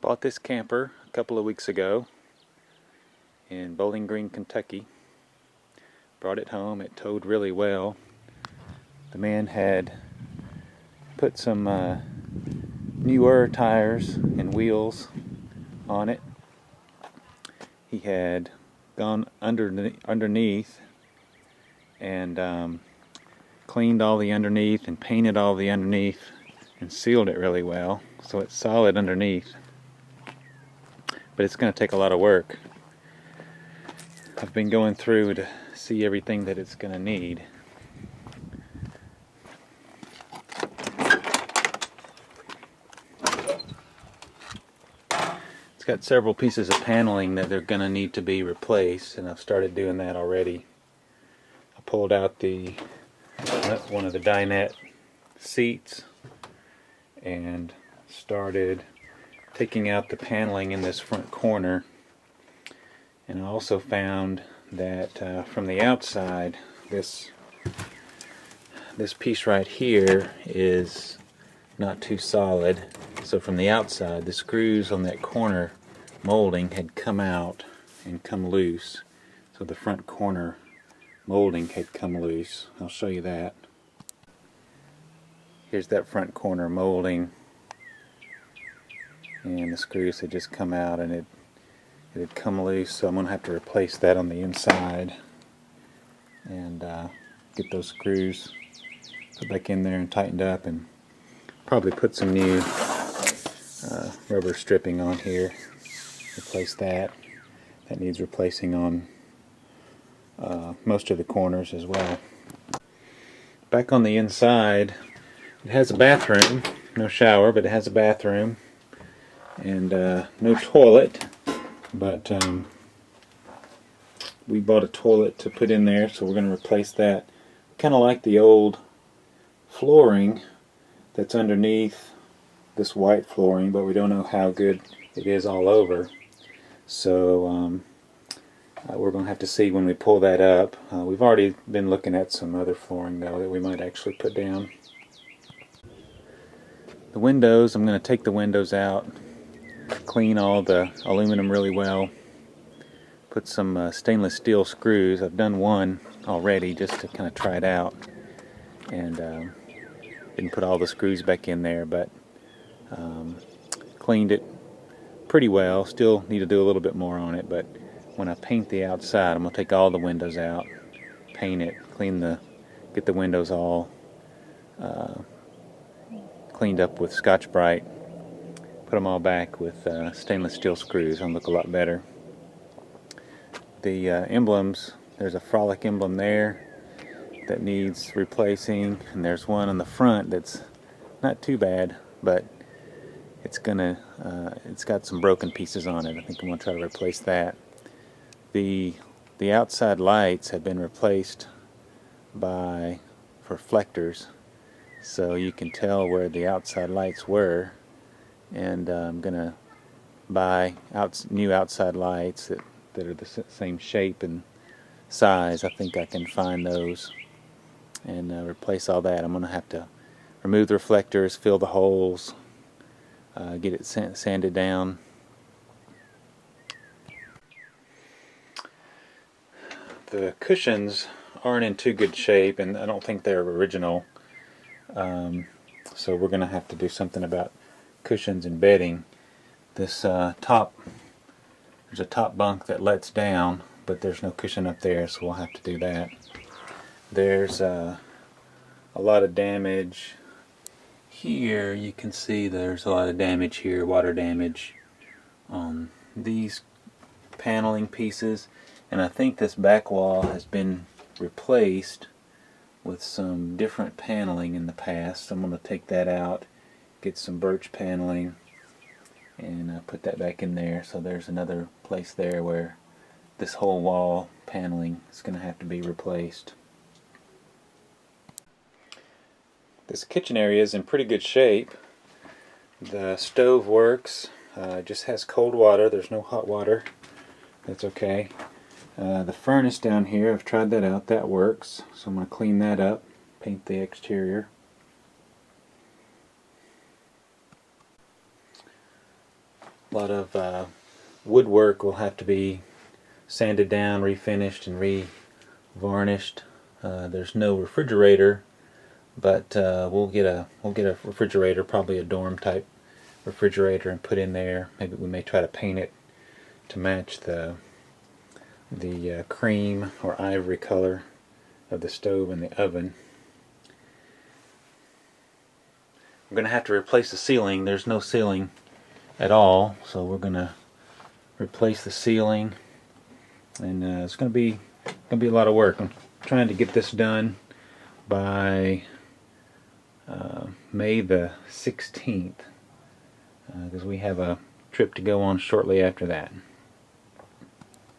Bought this camper a couple of weeks ago in Bowling Green, Kentucky. Brought it home. It towed really well. The man had put some newer tires and wheels on it. He had gone underneath and cleaned all the underneath and painted all the underneath and sealed it really well, so it's solid underneath. But it's going to take a lot of work. I've been going through to see everything that it's going to need. It's got several pieces of paneling that they're going to need to be replaced, and I've started doing that already. I pulled out one of the dinette seats and started taking out the paneling in this front corner. And I also found that from the outside, this piece right here is not too solid. So from the outside, the screws on that corner molding had come out and come loose. So the front corner molding had come loose. I'll show you that. Here's that front corner molding, and the screws had just come out and it had come loose, so I'm going to have to replace that on the inside and get those screws put back in there and tightened up, and probably put some new rubber stripping on here. Replace that. That needs replacing on most of the corners as well. Back on the inside, it has a bathroom. No shower, but it has a bathroom. And no toilet. But we bought a toilet to put in there, so we're going to replace that. Kind of like the old flooring that's underneath this white flooring, but we don't know how good it is all over. So we're going to have to see when we pull that up. We've already been looking at some other flooring though that we might actually put down. The windows, I'm going to take the windows out, clean all the aluminum really well, put some stainless steel screws. I've done one already just to kind of try it out, and didn't put all the screws back in there, but cleaned it pretty well. Still need to do a little bit more on it, but when I paint the outside, I'm going to take all the windows out, paint it, get the windows all cleaned up with Scotch-Brite, put them all back with stainless steel screws. It'll look a lot better. The emblems, there's a Frolic emblem there that needs replacing, and there's one on the front that's not too bad, but it's got some broken pieces on it. I think I'm going to try to replace that. The outside lights have been replaced for reflectors, so you can tell where the outside lights were, and I'm going to buy new outside lights that are the same shape and size. I think I can find those and replace all that. I'm going to have to remove the reflectors, fill the holes, get it sanded down. The cushions aren't in too good shape, and I don't think they're original. So we're going to have to do something about cushions and bedding. There's a top bunk that lets down, but there's no cushion up there, so we'll have to do that. There's a lot of damage here. You can see there's a lot of damage here, water damage on these paneling pieces, and I think this back wall has been replaced with some different paneling in the past. I'm going to take that out, get some birch paneling, and put that back in there. So there's another place there where this whole wall paneling is going to have to be replaced. This kitchen area is in pretty good shape. The stove works, just has cold water. There's no hot water. That's okay. The furnace down here, I've tried that out. That works. So I'm going to clean that up, paint the exterior. A lot of woodwork will have to be sanded down, refinished, and re-varnished. There's no refrigerator, but we'll get a refrigerator, probably a dorm type refrigerator, and put in there. Maybe we may try to paint it to match the cream or ivory color of the stove and the oven. I'm going to have to replace the ceiling. There's no ceiling at all, so we're going to replace the ceiling, and it's going to be a lot of work. I'm trying to get this done by May the 16th, because we have a trip to go on shortly after that.